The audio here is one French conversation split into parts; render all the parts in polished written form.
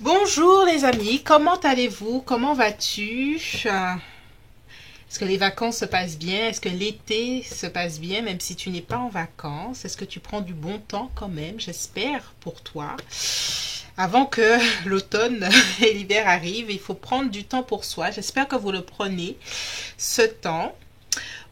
Bonjour les amis, comment allez-vous? Comment vas-tu? Est-ce que les vacances se passent bien? Est-ce que l'été se passe bien même si tu n'es pas en vacances? Est-ce que tu prends du bon temps quand même? J'espère pour toi. Avant que l'automne et l'hiver arrivent, il faut prendre du temps pour soi. J'espère que vous le prenez, ce temps.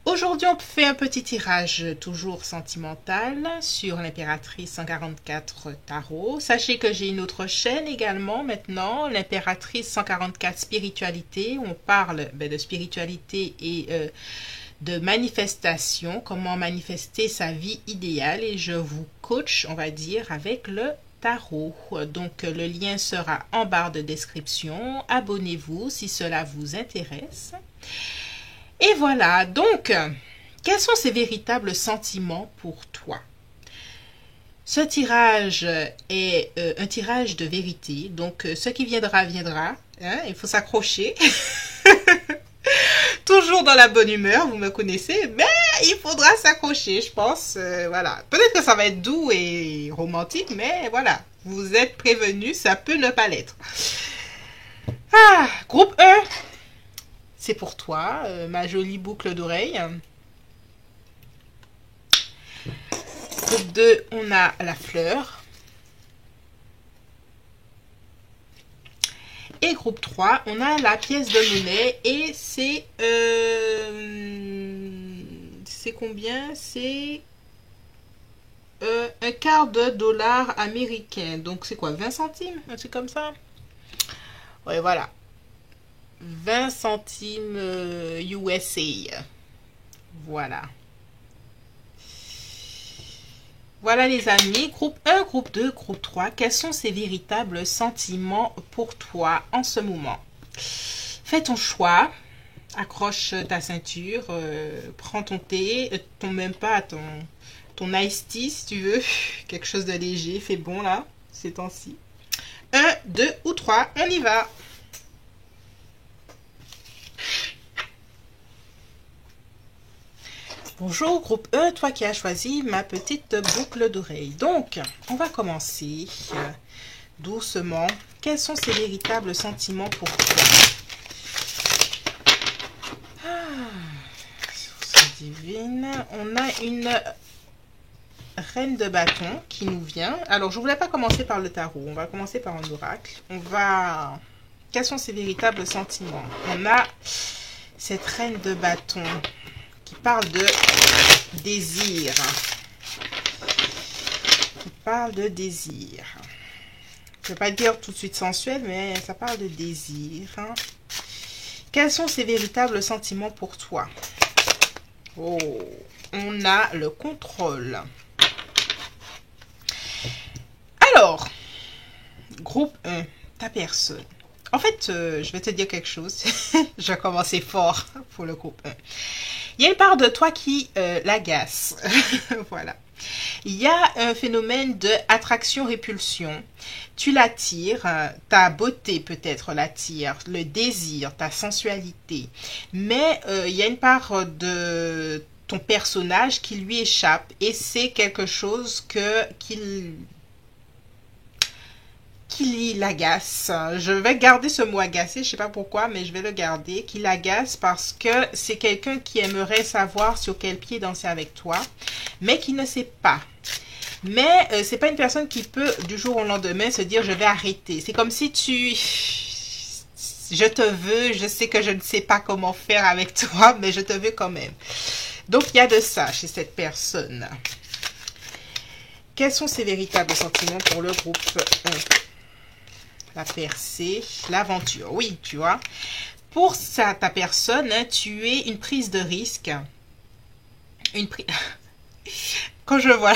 Aujourd'hui, on fait un petit tirage toujours sentimental sur l'impératrice 144 tarot. Sachez que j'ai une autre chaîne également maintenant, l'impératrice 144 spiritualité. Où on parle de spiritualité et de manifestation, comment manifester sa vie idéale. Et je vous coach, on va dire, avec le tarot. Donc le lien sera en barre de description. Abonnez-vous si cela vous intéresse. Et voilà, donc, quels sont ces véritables sentiments pour toi? Ce tirage est un tirage de vérité, donc ce qui viendra, viendra. Hein, il faut s'accrocher. Toujours dans la bonne humeur, vous me connaissez, mais il faudra s'accrocher, je pense. Voilà. Peut-être que ça va être doux et romantique, mais voilà. Vous êtes prévenus, ça peut ne pas l'être. Ah, groupe 1. C'est pour toi, ma jolie boucle d'oreille. Groupe 2, on a la fleur. Et groupe 3, on a la pièce de monnaie. Et c'est... c'est combien? C'est un quart de dollar américain. Donc c'est quoi? 20 centimes? Un truc comme ça? Ouais, voilà. 20 centimes USA. Voilà. Voilà les amis, groupe 1, groupe 2, groupe 3. Quels sont ces véritables sentiments pour toi en ce moment? Fais ton choix. Accroche ta ceinture. Prends ton thé. Même pas ton iced tea si tu veux. Quelque chose de léger. Fait bon là, ces temps-ci. 1, 2 ou 3. On y va. Bonjour groupe E, toi qui as choisi ma petite boucle d'oreille. Donc, on va commencer doucement. Quels sont ces véritables sentiments pour toi? Source divine. On a une reine de bâton qui nous vient. Alors, je ne voulais pas commencer par le tarot. On va commencer par un oracle. Quels sont ces véritables sentiments? On a cette reine de bâton qui parle de désir. Qui parle de désir. Je ne vais pas dire tout de suite sensuel, mais ça parle de désir. Quels sont ces véritables sentiments pour toi? Oh, on a le contrôle. Alors, groupe 1, ta personne. En fait, je vais te dire quelque chose. Je vais commencer fort pour le groupe 1. Il y a une part de toi qui l'agace. Voilà. Il y a un phénomène de attraction-répulsion. Tu l'attires, ta beauté peut-être l'attire, le désir, ta sensualité. Mais il y a une part de ton personnage qui lui échappe et c'est quelque chose qu'il l'agace. Je vais garder ce mot agacer, je sais pas pourquoi, mais je vais le garder. Qui l'agace parce que c'est quelqu'un qui aimerait savoir sur quel pied danser avec toi, mais qui ne sait pas. Mais c'est pas une personne qui peut du jour au lendemain se dire je vais arrêter. C'est comme si je te veux, je sais que je ne sais pas comment faire avec toi, mais je te veux quand même. Donc il y a de ça chez cette personne. Quels sont ses véritables sentiments pour le groupe 1? La percée, l'aventure. Oui, tu vois. Pour ça, ta personne, hein, tu es une prise de risque. Quand je vois...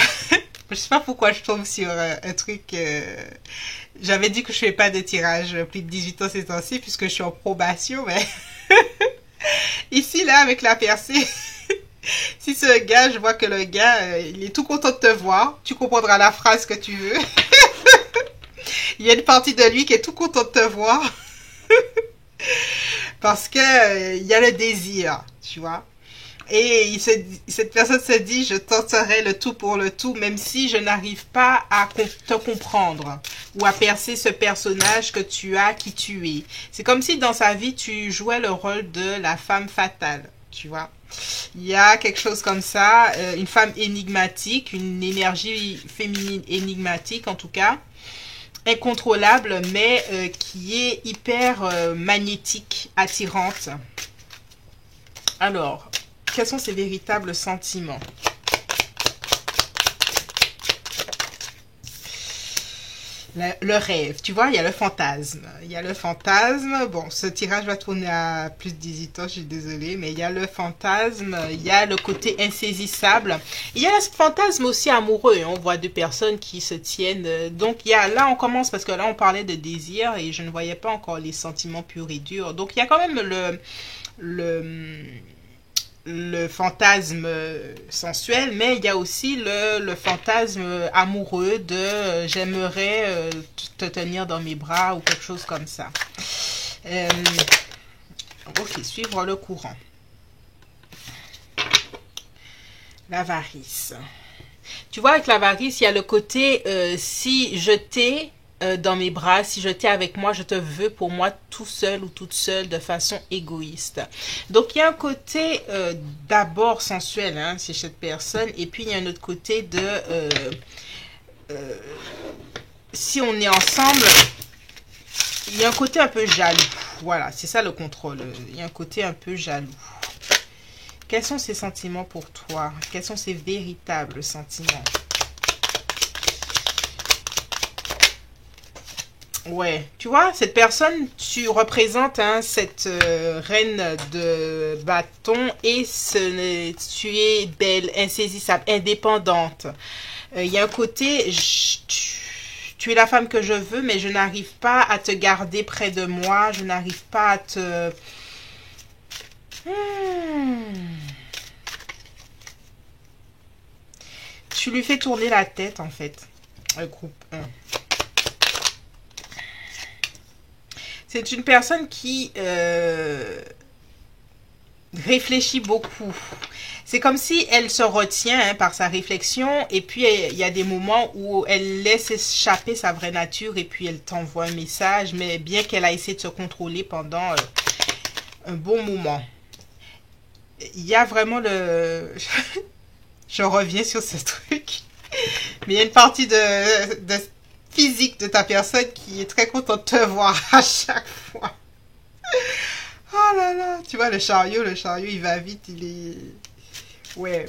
je sais pas pourquoi je tombe sur un truc... J'avais dit que je fais pas de tirage plus de 18 ans ces temps-ci, puisque je suis en probation, mais... Ici, là, avec la percée... Si c'est un gars, je vois que le gars, il est tout content de te voir. Tu comprendras la phrase que tu veux. Il y a une partie de lui qui est tout content de te voir. Parce que il y a le désir, tu vois. Et cette personne se dit, je tenterai le tout pour le tout, même si je n'arrive pas à te comprendre. ou à percer ce personnage que tu as, qui tu es. C'est comme si dans sa vie, tu jouais le rôle de la femme fatale, tu vois. Il y a quelque chose comme ça, une femme énigmatique, une énergie féminine énigmatique en tout cas, incontrôlable, mais qui est hyper magnétique, attirante. Alors, quels sont ses véritables sentiments? Le rêve, tu vois, il y a le fantasme. Il y a le fantasme. Bon, ce tirage va tourner à plus de 18 ans, je suis désolée, mais il y a le fantasme, il y a le côté insaisissable. Il y a le fantasme aussi amoureux. On voit deux personnes qui se tiennent. Donc, il y a, là, on commence parce que là, on parlait de désir et je ne voyais pas encore les sentiments purs et durs. Donc, il y a quand même le fantasme sensuel, mais il y a aussi le fantasme amoureux de j'aimerais te tenir dans mes bras ou quelque chose comme ça. Ok, suivre le courant. L'avarice. Tu vois, avec l'avarice, il y a le côté si je t'ai dans mes bras, si je t'ai avec moi, je te veux pour moi tout seul ou toute seule de façon égoïste. Donc il y a un côté d'abord sensuel hein, chez cette personne et puis il y a un autre côté de si on est ensemble, il y a un côté un peu jaloux. Voilà, c'est ça le contrôle. Il y a un côté un peu jaloux. Quels sont ses sentiments pour toi? Quels sont ses véritables sentiments? Ouais, tu vois, cette personne, tu représentes hein, cette reine de bâton et tu es belle, insaisissable, indépendante. Il y a un côté, tu es la femme que je veux, mais je n'arrive pas à te garder près de moi, je n'arrive pas à te... Tu lui fais tourner la tête en fait. Le groupe 1. C'est une personne qui réfléchit beaucoup. C'est comme si elle se retient hein, par sa réflexion et puis il y a des moments où elle laisse échapper sa vraie nature et puis elle t'envoie un message, mais bien qu'elle a essayé de se contrôler pendant un bon moment. Il y a vraiment le... Je reviens sur ce truc. Mais il y a une partie de physique de ta personne qui est très contente de te voir à chaque fois. Oh là là. Tu vois, le chariot, il va vite, il est... Ouais,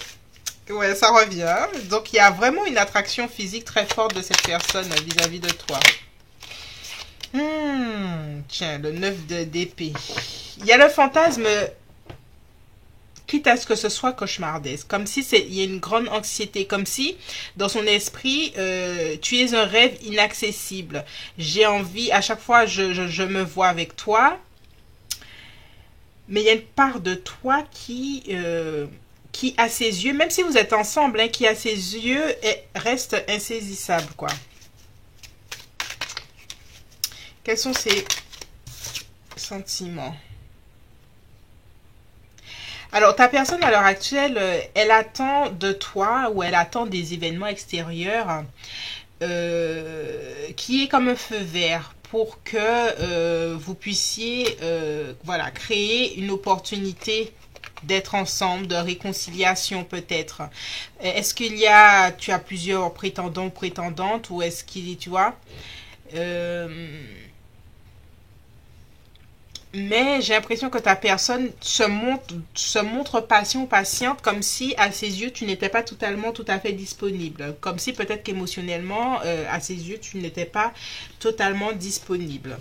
ça revient. Donc, il y a vraiment une attraction physique très forte de cette personne vis-à-vis de toi. Tiens, le 9 d'épée. Il y a le fantasme... quitte à ce que ce soit cauchemardesque, comme si il y a une grande anxiété, comme si dans son esprit tu es un rêve inaccessible. J'ai envie, à chaque fois je me vois avec toi, mais il y a une part de toi qui à ses yeux, même si vous êtes ensemble, hein, qui à ses yeux reste insaisissable, quoi. Quels sont ses sentiments? Alors, ta personne à l'heure actuelle, elle attend de toi ou elle attend des événements extérieurs qui est comme un feu vert pour que vous puissiez voilà, créer une opportunité d'être ensemble, de réconciliation peut-être. Est-ce qu'il y a, tu as plusieurs prétendants ou prétendantes ou est-ce qu'il, tu vois mais j'ai l'impression que ta personne se montre patiente comme si à ses yeux tu n'étais pas totalement tout à fait disponible. Comme si peut-être qu'émotionnellement à ses yeux tu n'étais pas totalement disponible.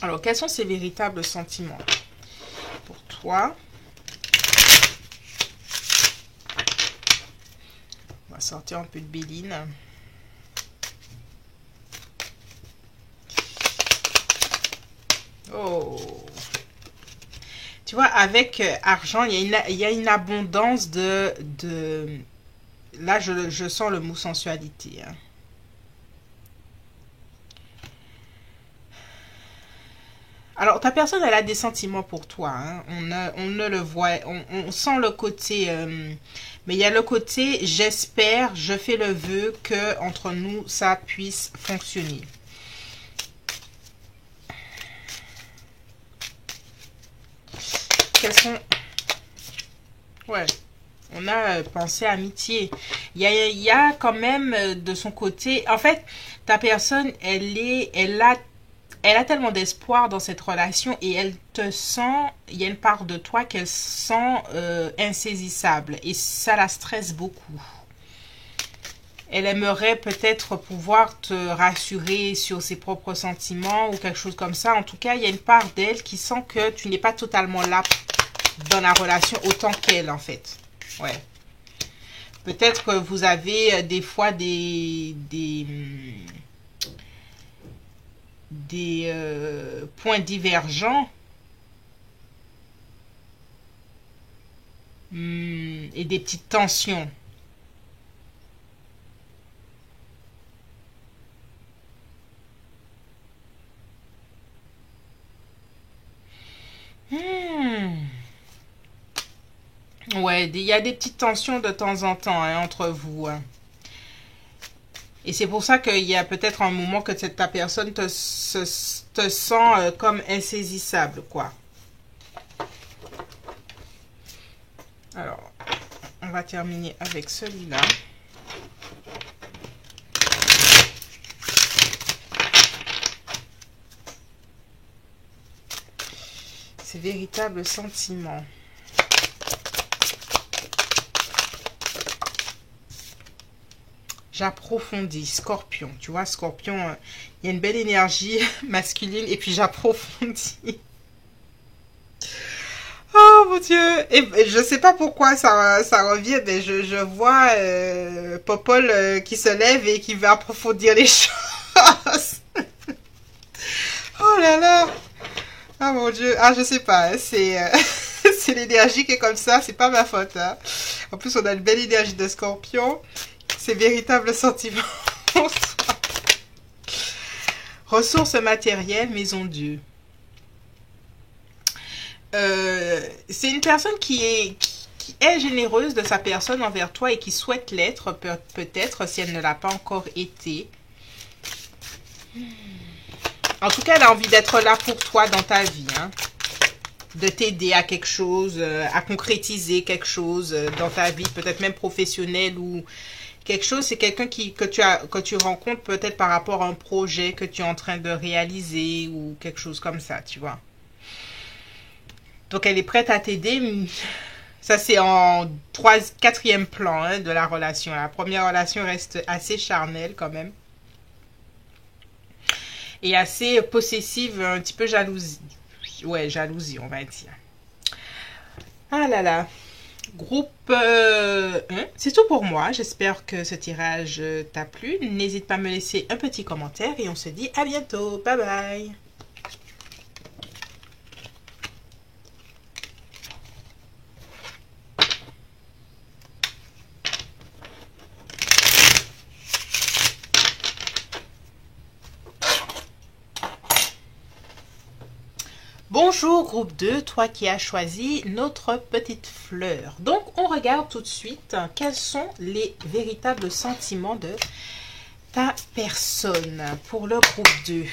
Alors quels sont ses véritables sentiments pour toi? On va sortir un peu de Béline. Oh. Tu vois, avec argent, il y a une abondance de... Là, je sens le mot sensualité. Hein. Alors, ta personne, elle a des sentiments pour toi. Hein. On ne le voit, on sent le côté... mais il y a le côté, j'espère, je fais le vœu que entre nous, ça puisse fonctionner. Quels sont... Ouais. On a pensé amitié. Il y a quand même de son côté... En fait, ta personne, elle a tellement d'espoir dans cette relation et elle te sent... Il y a une part de toi qu'elle sent insaisissable. Et ça la stresse beaucoup. Elle aimerait peut-être pouvoir te rassurer sur ses propres sentiments ou quelque chose comme ça. En tout cas, il y a une part d'elle qui sent que tu n'es pas totalement là dans la relation autant qu'elle, en fait. Ouais. Peut-être que vous avez des fois des points divergents et des petites tensions. Ouais, il y a des petites tensions de temps en temps hein, entre vous. Hein. Et c'est pour ça qu'il y a peut-être un moment que ta personne te sent comme insaisissable, quoi. Alors, on va terminer avec celui-là. Ces véritables sentiments. J'approfondis, Scorpion. Tu vois, Scorpion, il y a une belle énergie masculine et puis j'approfondis. Oh mon Dieu! Et je sais pas pourquoi ça revient, mais je vois Popol qui se lève et qui veut approfondir les choses. Oh là là! Ah mon Dieu! Ah, je sais pas, hein, c'est c'est l'énergie qui est comme ça, c'est pas ma faute. Hein. En plus, on a une belle énergie de Scorpion. Ces véritables sentiments. Ressources matérielles, maison Dieu. C'est une personne qui est généreuse de sa personne envers toi et qui souhaite l'être, peut-être, si elle ne l'a pas encore été. En tout cas, elle a envie d'être là pour toi dans ta vie. Hein. De t'aider à quelque chose, à concrétiser quelque chose dans ta vie, peut-être même professionnelle ou... Quelque chose, c'est quelqu'un que tu rencontres peut-être par rapport à un projet que tu es en train de réaliser ou quelque chose comme ça, tu vois. Donc, elle est prête à t'aider. Ça, c'est en quatrième plan hein, de la relation. La première relation reste assez charnelle quand même. Et assez possessive, un petit peu jalousie. Ouais, jalousie, on va dire. Ah là là. Groupe 1, c'est tout pour moi. J'espère que ce tirage t'a plu. N'hésite pas à me laisser un petit commentaire et on se dit à bientôt. Bye bye. Bonjour groupe 2, toi qui as choisi notre petite fleur. Donc on regarde tout de suite quels sont les véritables sentiments de ta personne pour le groupe 2.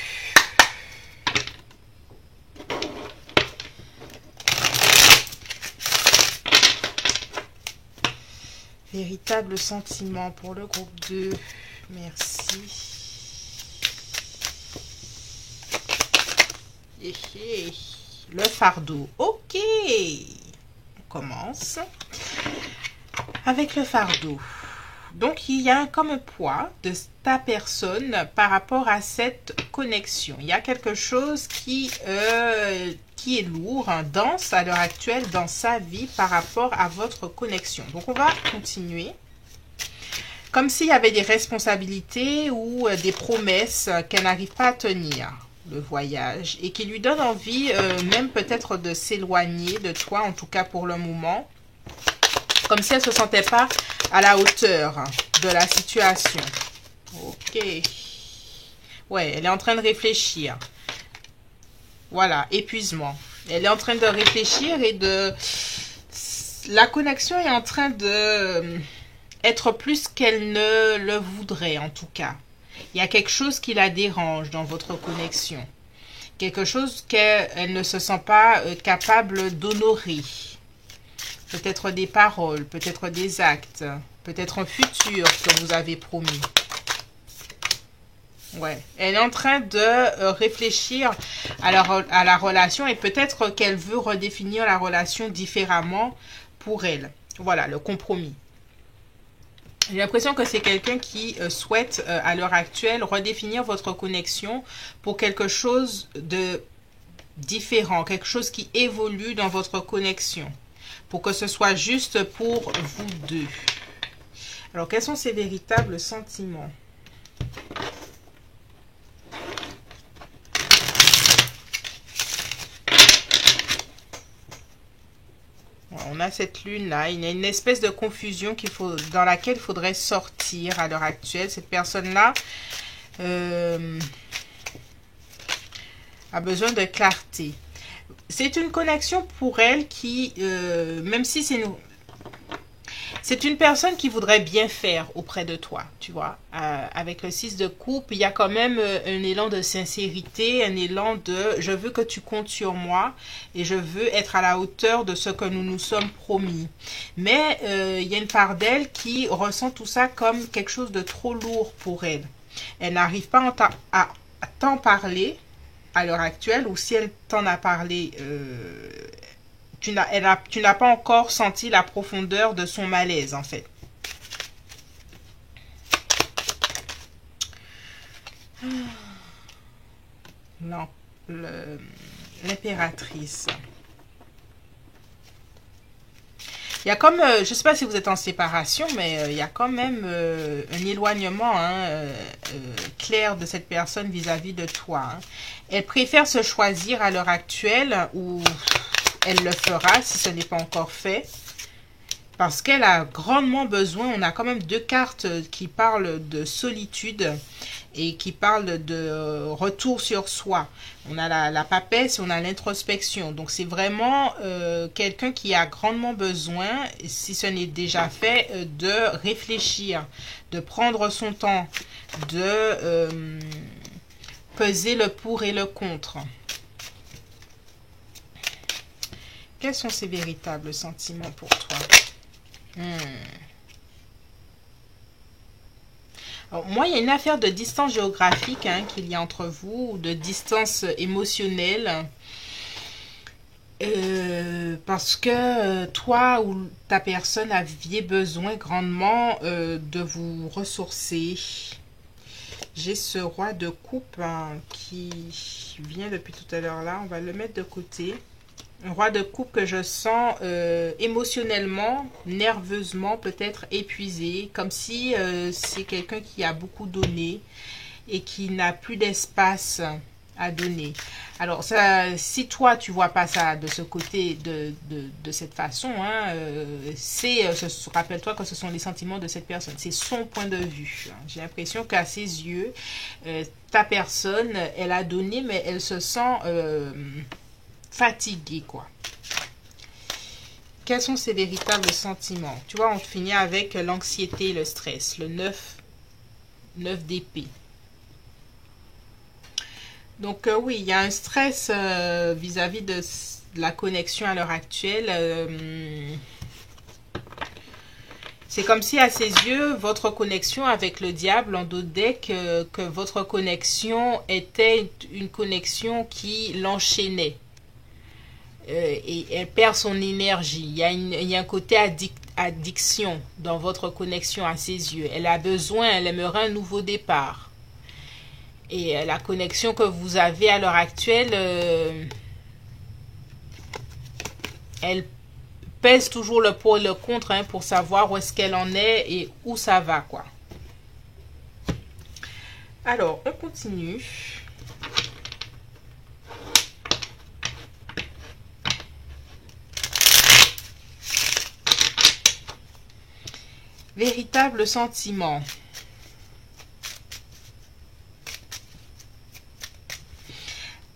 Véritables sentiments pour le groupe 2. Merci. Le fardeau. Ok. On commence avec le fardeau. Donc, il y a comme un poids de ta personne par rapport à cette connexion. Il y a quelque chose qui est lourd, hein, dense à l'heure actuelle dans sa vie par rapport à votre connexion. Donc, on va continuer. Comme s'il y avait des responsabilités ou des promesses qu'elle n'arrive pas à tenir. Le voyage et qui lui donne envie même peut-être de s'éloigner de toi, en tout cas pour le moment, comme si elle se sentait pas à la hauteur de la situation. Ok. Ouais, elle est en train de réfléchir. Voilà, épuisement. Elle est en train de réfléchir et de... La connexion est en train de être plus qu'elle ne le voudrait, en tout cas. Il y a quelque chose qui la dérange dans votre connexion. Quelque chose qu'elle ne se sent pas capable d'honorer. Peut-être des paroles, peut-être des actes, peut-être un futur que vous avez promis. Ouais, elle est en train de réfléchir à la relation et peut-être qu'elle veut redéfinir la relation différemment pour elle. Voilà, le compromis. J'ai l'impression que c'est quelqu'un qui souhaite à l'heure actuelle redéfinir votre connexion pour quelque chose de différent, quelque chose qui évolue dans votre connexion, pour que ce soit juste pour vous deux. Alors, quels sont ses véritables sentiments ? On a cette lune-là, il y a une espèce de confusion dans laquelle il faudrait sortir à l'heure actuelle. Cette personne-là a besoin de clarté. C'est une connexion pour elle qui, même si c'est une personne qui voudrait bien faire auprès de toi, tu vois. Avec le 6 de coupe, il y a quand même un élan de sincérité, un élan de « je veux que tu comptes sur moi et je veux être à la hauteur de ce que nous nous sommes promis ». Mais il y a une part d'elle qui ressent tout ça comme quelque chose de trop lourd pour elle. Elle n'arrive pas à t'en parler à l'heure actuelle, ou si elle t'en a parlé... tu n'as pas encore senti la profondeur de son malaise, en fait. L'impératrice. Il y a comme, je ne sais pas si vous êtes en séparation, mais il y a quand même un éloignement clair de cette personne vis-à-vis de toi. Hein. Elle préfère se choisir à l'heure actuelle, ou elle le fera si ce n'est pas encore fait. Parce qu'elle a grandement besoin, on a quand même deux cartes qui parlent de solitude et qui parlent de retour sur soi. On a la papesse et on a l'introspection. Donc c'est vraiment quelqu'un qui a grandement besoin, si ce n'est déjà fait, de réfléchir, de prendre son temps, de peser le pour et le contre. Quels sont ses véritables sentiments pour toi ? Alors, moi, il y a une affaire de distance géographique qu'il y a entre vous, ou de distance émotionnelle. Parce que toi ou ta personne aviez besoin grandement de vous ressourcer. J'ai ce roi de coupe qui vient depuis tout à l'heure là. On va le mettre de côté. Un roi de coupe que je sens émotionnellement, nerveusement, peut-être épuisé. Comme si c'est quelqu'un qui a beaucoup donné et qui n'a plus d'espace à donner. Alors, ça, si toi, tu vois pas ça de ce côté, de cette façon, rappelle-toi que ce sont les sentiments de cette personne. C'est son point de vue. J'ai l'impression qu'à ses yeux, ta personne, elle a donné, mais elle se sent... fatigué, quoi. Quels sont ses véritables sentiments? Tu vois, on finit avec l'anxiété et le stress. Le 9 d'épée. Donc, oui, il y a un stress vis-à-vis de la connexion à l'heure actuelle. C'est comme si, à ses yeux, votre connexion avec le diable en dos de deck, que votre connexion était une connexion qui l'enchaînait. Et elle perd son énergie. Il y a un côté addiction dans votre connexion à ses yeux. Elle a besoin, elle aimerait un nouveau départ. Et la connexion que vous avez à l'heure actuelle, elle pèse toujours le pour et le contre pour savoir où est-ce qu'elle en est et où ça va, quoi. Alors, on continue. Véritable sentiment.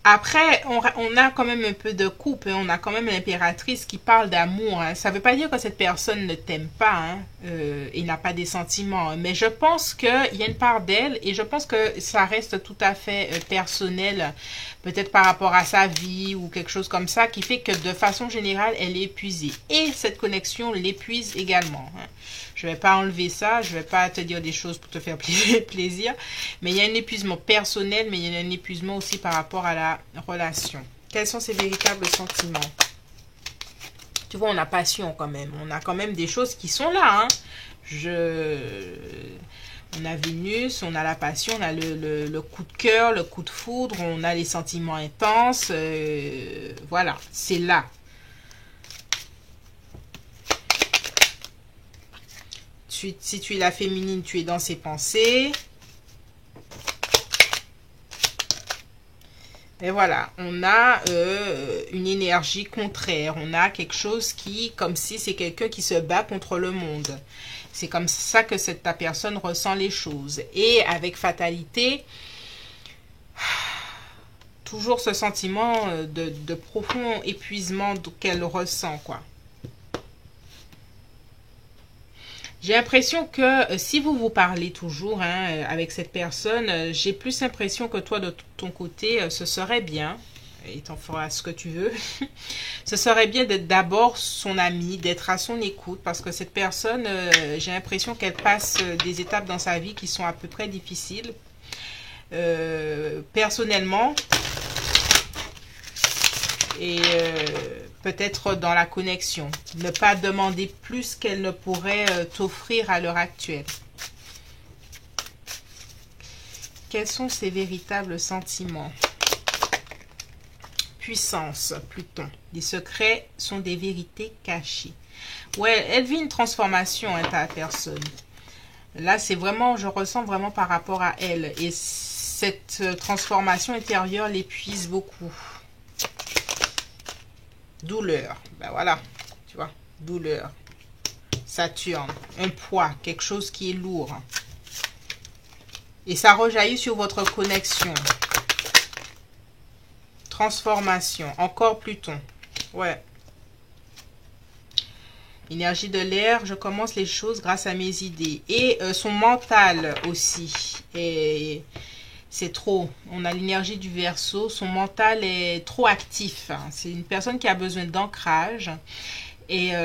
Après, on a quand même un peu de couple, hein. On a quand même l'impératrice qui parle d'amour, hein. Ça ne veut pas dire que cette personne ne t'aime pas, hein, et n'a pas des sentiments, hein. Mais je pense qu'il y a une part d'elle et je pense que ça reste tout à fait personnel, peut-être par rapport à sa vie ou quelque chose comme ça, qui fait que de façon générale, elle est épuisée. Et cette connexion l'épuise également, hein. Je ne vais pas enlever ça, je ne vais pas te dire des choses pour te faire plaisir, mais il y a un épuisement personnel, mais il y a un épuisement aussi par rapport à la relation. Quels sont ses véritables sentiments? Tu vois, on a passion quand même, on a quand même des choses qui sont là, hein. On a Vénus, on a la passion, on a le coup de cœur, le coup de foudre, on a les sentiments intenses, voilà, c'est là. Si tu es la féminine, tu es dans ses pensées. Et voilà, on a une énergie contraire. On a quelque chose qui, comme si c'est quelqu'un qui se bat contre le monde. C'est comme ça que ta personne ressent les choses. Et avec fatalité, toujours ce sentiment de profond épuisement qu'elle ressent, quoi. J'ai l'impression que si vous vous parlez toujours, hein, avec cette personne, j'ai plus l'impression que toi, de ton côté, ce serait bien, et t'en feras ce que tu veux, ce serait bien d'être d'abord son ami, d'être à son écoute, parce que cette personne, j'ai l'impression qu'elle passe des étapes dans sa vie qui sont à peu près difficiles. Personnellement, et peut-être dans la connexion. Ne pas demander plus qu'elle ne pourrait t'offrir à l'heure actuelle. Quels sont ses véritables sentiments? Puissance, Pluton. Les secrets sont des vérités cachées. Ouais, elle vit une transformation, hein, ta personne. Là, c'est vraiment, je ressens vraiment par rapport à elle. Et cette transformation intérieure l'épuise beaucoup. Douleur, ben voilà, tu vois, douleur. Saturne, un poids, quelque chose qui est lourd. Et ça rejaillit sur votre connexion. Transformation, encore Pluton. Ouais. Énergie de l'air, je commence les choses grâce à mes idées. Et son mental aussi. Et c'est trop. On a l'énergie du Verseau. Son mental est trop actif. C'est une personne qui a besoin d'ancrage. Et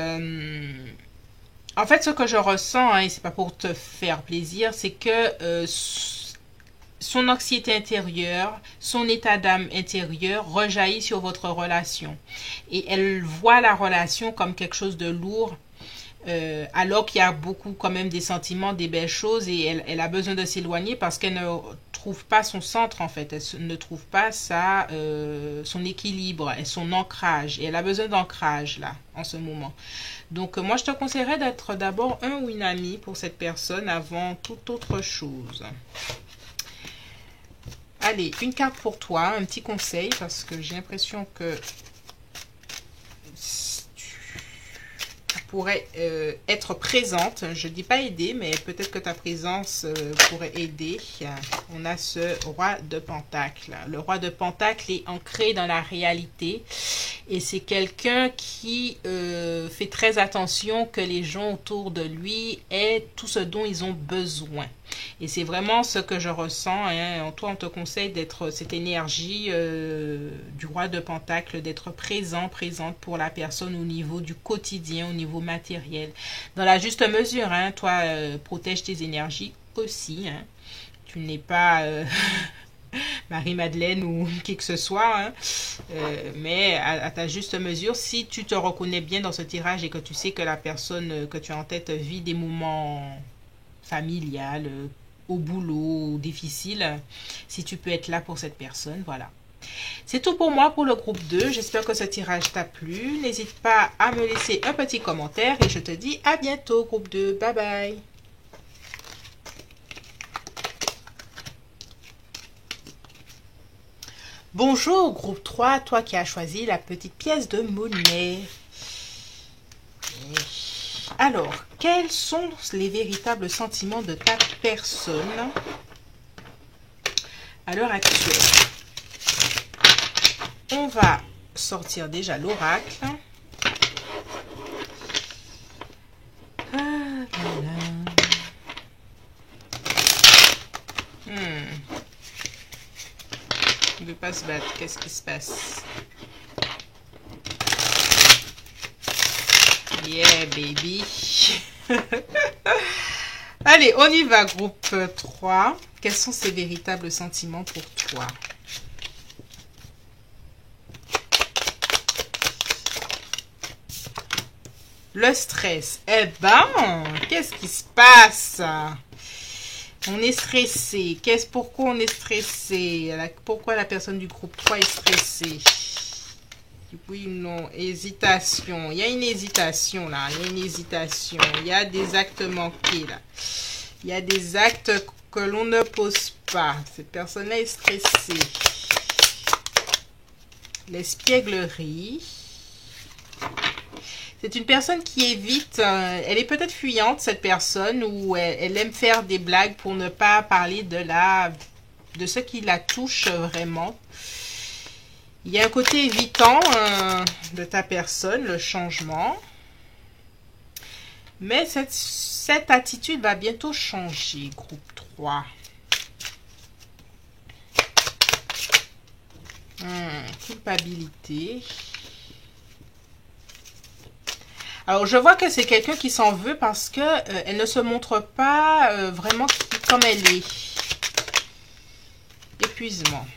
en fait, ce que je ressens, hein, et c'est pas pour te faire plaisir, c'est que son anxiété intérieure, son état d'âme intérieur rejaillit sur votre relation. Et elle voit la relation comme quelque chose de lourd. Alors qu'il y a beaucoup quand même des sentiments, des belles choses, et elle a besoin de s'éloigner parce qu'elle ne trouve pas son centre, en fait. Elle ne trouve pas son équilibre et son ancrage. Et elle a besoin d'ancrage là, en ce moment. Donc moi je te conseillerais d'être d'abord un ou une amie pour cette personne avant toute autre chose. Allez, une carte pour toi, un petit conseil, parce que j'ai l'impression que pourrait être présente. Je dis pas aider, mais peut-être que ta présence pourrait aider. On a ce roi de Pentacle. Le roi de Pentacle est ancré dans la réalité et c'est quelqu'un qui fait très attention que les gens autour de lui aient tout ce dont ils ont besoin. Et c'est vraiment ce que je ressens, hein. Toi, on te conseille d'être cette énergie du roi de Pentacle, d'être présente pour la personne au niveau du quotidien, au niveau matériel. Dans la juste mesure, hein. Toi, protège tes énergies aussi, hein. Tu n'es pas Marie-Madeleine ou qui que ce soit, hein. Mais à ta juste mesure, si tu te reconnais bien dans ce tirage et que tu sais que la personne que tu as en tête vit des moments familial, au boulot, difficile, si tu peux être là pour cette personne, voilà. C'est tout pour moi pour le groupe 2. J'espère que ce tirage t'a plu. N'hésite pas à me laisser un petit commentaire et je te dis à bientôt, groupe 2. Bye bye. Bonjour, groupe 3, toi qui as choisi la petite pièce de monnaie. Alors, quels sont les véritables sentiments de ta personne à l'heure actuelle? On va sortir déjà l'oracle. Ah, voilà. Il ne veut pas se battre. Qu'est-ce qui se passe? Yeah, baby. Allez, on y va, groupe 3. Quels sont ses véritables sentiments pour toi? Le stress. Eh ben, qu'est-ce qui se passe? On est stressé. Pourquoi on est stressé? Pourquoi la personne du groupe 3 est stressée? Oui, non, hésitation. Il y a une hésitation là. Il y a une hésitation. Il y a des actes manqués là. Il y a des actes que l'on ne pose pas. Cette personne-là est stressée. L'espièglerie. C'est une personne qui évite, elle est peut-être fuyante cette personne, ou elle aime faire des blagues pour ne pas parler de ce qui la touche vraiment. Il y a un côté évitant de ta personne, le changement. Mais cette attitude va bientôt changer, groupe 3. Culpabilité. Alors, je vois que c'est quelqu'un qui s'en veut parce que elle ne se montre pas vraiment comme elle est. Épuisement.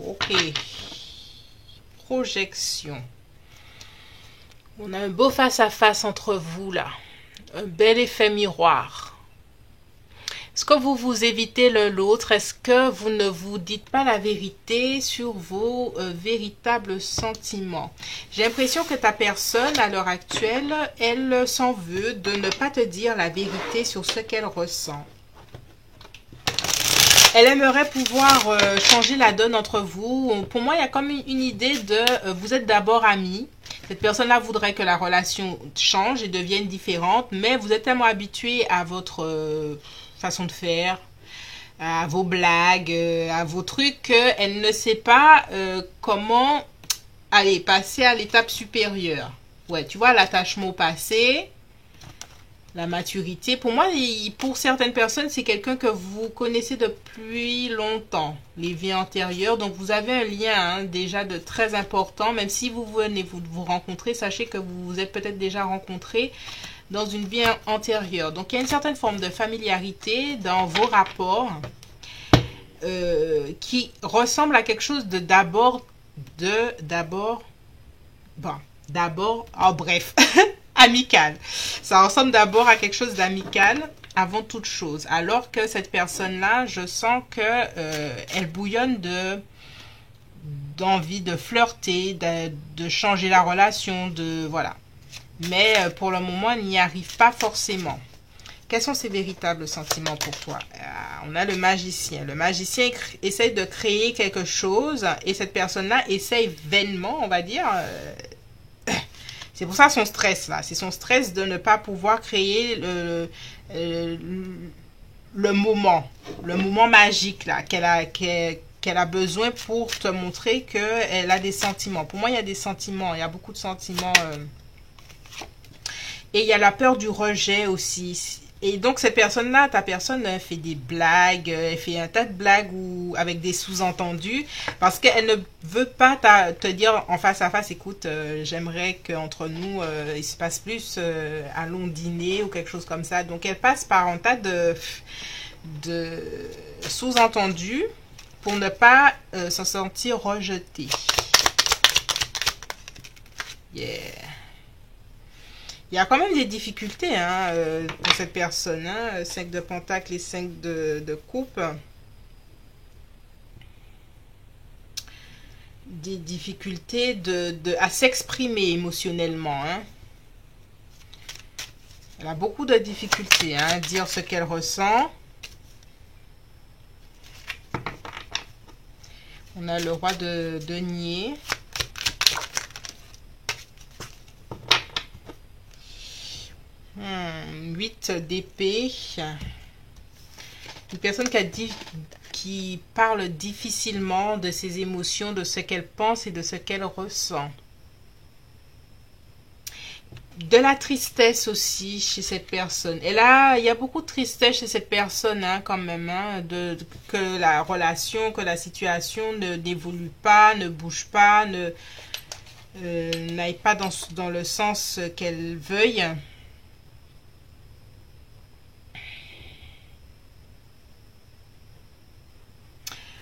Ok. Projection. On a un beau face-à-face entre vous, là. Un bel effet miroir. Est-ce que vous vous évitez l'un l'autre? Est-ce que vous ne vous dites pas la vérité sur vos véritables sentiments? J'ai l'impression que ta personne, à l'heure actuelle, elle s'en veut de ne pas te dire la vérité sur ce qu'elle ressent. Elle aimerait pouvoir changer la donne entre vous. Pour moi, il y a comme une idée de vous êtes d'abord amis. Cette personne-là voudrait que la relation change et devienne différente, mais vous êtes tellement habitué à votre façon de faire, à vos blagues, à vos trucs, qu'elle ne sait pas comment aller passer à l'étape supérieure. Ouais, tu vois, l'attachement au passé, la maturité. Pour moi, pour certaines personnes, c'est quelqu'un que vous connaissez depuis longtemps, les vies antérieures. Donc, vous avez un lien déjà de très important. Même si vous venez vous rencontrer, sachez que vous vous êtes peut-être déjà rencontrés dans une vie antérieure. Donc, il y a une certaine forme de familiarité dans vos rapports qui ressemble à quelque chose de bref, amical. Ça ressemble d'abord à quelque chose d'amical avant toute chose. Alors que cette personne-là, je sens que elle bouillonne d'envie de flirter, de changer la relation, voilà. Mais pour le moment, elle n'y arrive pas forcément. Quels sont ses véritables sentiments pour toi? On a le magicien. Le magicien essaye de créer quelque chose et cette personne-là essaye vainement, on va dire. C'est pour ça son stress là. C'est son stress de ne pas pouvoir créer le moment magique là qu'elle a besoin pour te montrer qu'elle a des sentiments. Pour moi, il y a des sentiments. Il y a beaucoup de sentiments. Et il y a la peur du rejet aussi. Et donc, cette personne-là, ta personne, fait des blagues, elle fait un tas de blagues avec des sous-entendus, parce qu'elle ne veut pas te dire en face à face, écoute, j'aimerais qu'entre nous, il se passe plus, allons dîner ou quelque chose comme ça. Donc, elle passe par un tas de sous-entendus pour ne pas se sentir rejetée. Yeah. Il y a quand même des difficultés pour cette personne. 5 de pentacle et 5 de coupe. Des difficultés à s'exprimer émotionnellement. Elle a beaucoup de difficultés à dire ce qu'elle ressent. On a le roi de denier. Huit d'épée. Une personne qui parle difficilement de ses émotions, de ce qu'elle pense et de ce qu'elle ressent. De la tristesse aussi chez cette personne. Et là, il y a beaucoup de tristesse chez cette personne, hein, quand même, hein, que la relation, que la situation n'évolue pas, ne bouge pas, n'aille pas dans le sens qu'elle veuille.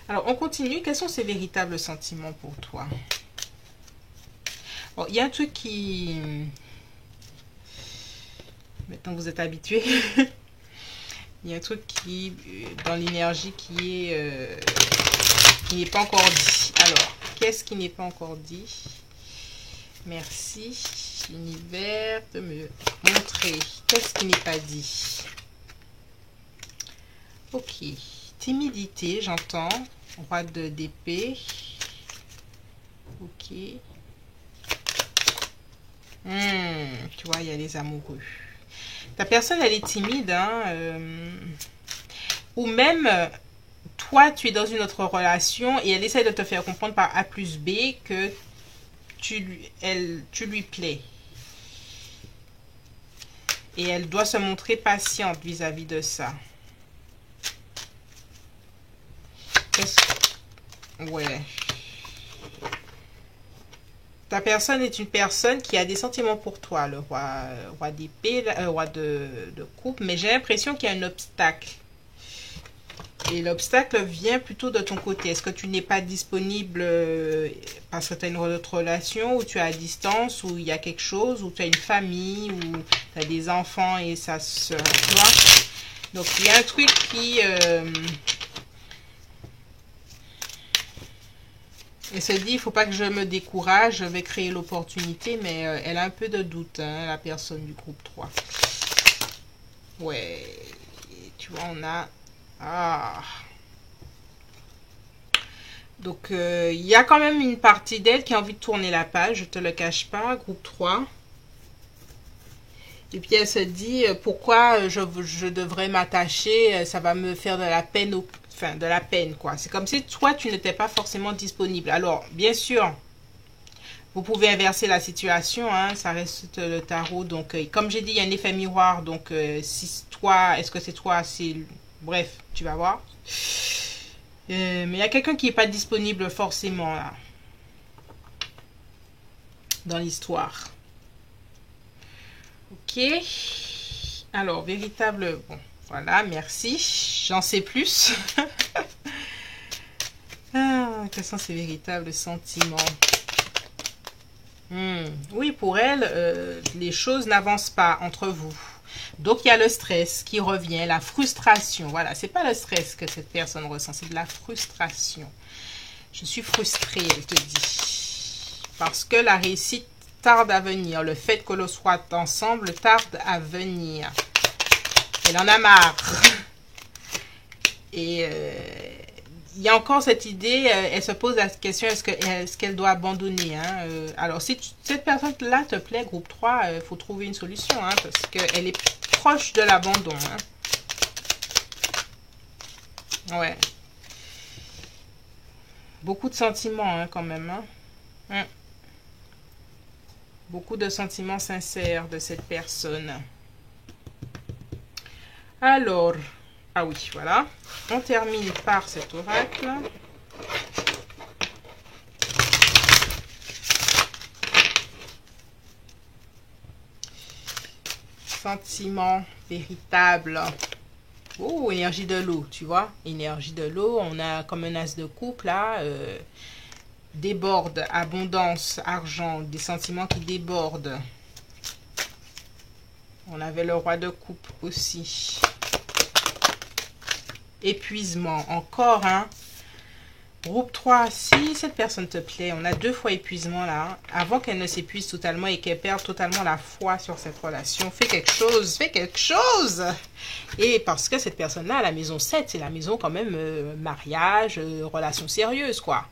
Alors, on continue. Quels sont ses véritables sentiments pour toi? Bon, il y a un truc qui... Maintenant, vous êtes habitué. Il y a un truc qui, dans l'énergie, qui n'est pas encore dit. Alors, qu'est-ce qui n'est pas encore dit? Merci, l'univers, de me montrer. Qu'est-ce qui n'est pas dit? Ok. Timidité, j'entends. Roi d'épée. Ok. Tu vois, il y a les amoureux. Ta personne, elle est timide, hein, ou même, toi, tu es dans une autre relation et elle essaie de te faire comprendre par A plus B que tu lui plais. Et elle doit se montrer patiente vis-à-vis de ça. Ouais. Ta personne est une personne qui a des sentiments pour toi, le roi d'épée, roi de coupe, mais j'ai l'impression qu'il y a un obstacle. Et l'obstacle vient plutôt de ton côté. Est-ce que tu n'es pas disponible parce que tu as une autre relation, ou tu es à distance, ou il y a quelque chose, ou tu as une famille, ou tu as des enfants et ça se... Tu vois? Donc il y a un truc qui... Elle se dit, il ne faut pas que je me décourage, je vais créer l'opportunité, mais elle a un peu de doute, hein, la personne du groupe 3. Ouais, et tu vois, on a... Ah. Donc, il y a quand même une partie d'elle qui a envie de tourner la page, je ne te le cache pas, groupe 3. Et puis elle se dit, pourquoi je devrais m'attacher, ça va me faire de la peine Enfin, de la peine, quoi. C'est comme si toi, tu n'étais pas forcément disponible. Alors, bien sûr, vous pouvez inverser la situation, hein, ça reste le tarot. Donc, comme j'ai dit, il y a un effet miroir. Donc, si toi, est-ce que c'est toi, c'est... Bref, tu vas voir. Mais il y a quelqu'un qui n'est pas disponible forcément, là, dans l'histoire. Ok. Alors, véritable... Bon. Voilà, merci. J'en sais plus. Quels sont ses véritables sentiments? Oui, pour elle, les choses n'avancent pas entre vous. Donc, il y a le stress qui revient, la frustration. Voilà, c'est pas le stress que cette personne ressent, c'est de la frustration. Je suis frustrée, elle te dit. Parce que la réussite tarde à venir. Le fait que l'on soit ensemble tarde à venir. Elle en a marre. Et il y a encore cette idée, elle se pose la question, est-ce qu'elle doit abandonner, hein? Alors, si cette personne-là te plaît, groupe 3, il faut trouver une solution, hein, parce qu'elle est proche de l'abandon. Hein. Ouais. Beaucoup de sentiments, hein, quand même. Hein. Beaucoup de sentiments sincères de cette personne. Alors, ah oui, voilà. On termine par cet oracle. Sentiment véritable. Oh, énergie de l'eau, tu vois. Énergie de l'eau, on a comme un as de coupe là. Déborde, abondance, argent, des sentiments qui débordent. On avait le roi de coupe aussi. Épuisement, encore, hein. Groupe 3, si cette personne te plaît, on a 2 fois épuisement là. Hein. Avant qu'elle ne s'épuise totalement et qu'elle perde totalement la foi sur cette relation, fais quelque chose, fais quelque chose. Et parce que cette personne-là, la maison 7, c'est la maison quand même mariage, relation sérieuse, quoi.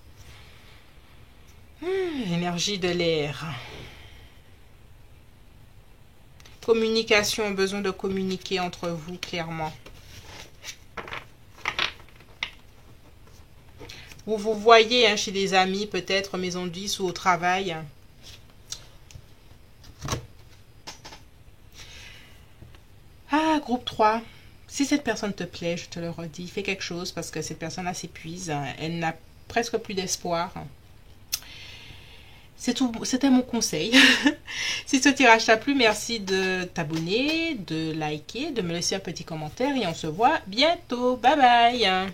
Énergie de l'air. Communication, besoin de communiquer entre vous clairement. Ou vous voyez hein, chez des amis, peut-être maison de 10 ou au travail. Ah, groupe 3. Si cette personne te plaît, je te le redis, fais quelque chose parce que cette personne-là s'épuise. Elle n'a presque plus d'espoir. C'est tout, c'était mon conseil. Si ce tirage t'a plu, merci de t'abonner, de liker, de me laisser un petit commentaire et on se voit bientôt. Bye bye.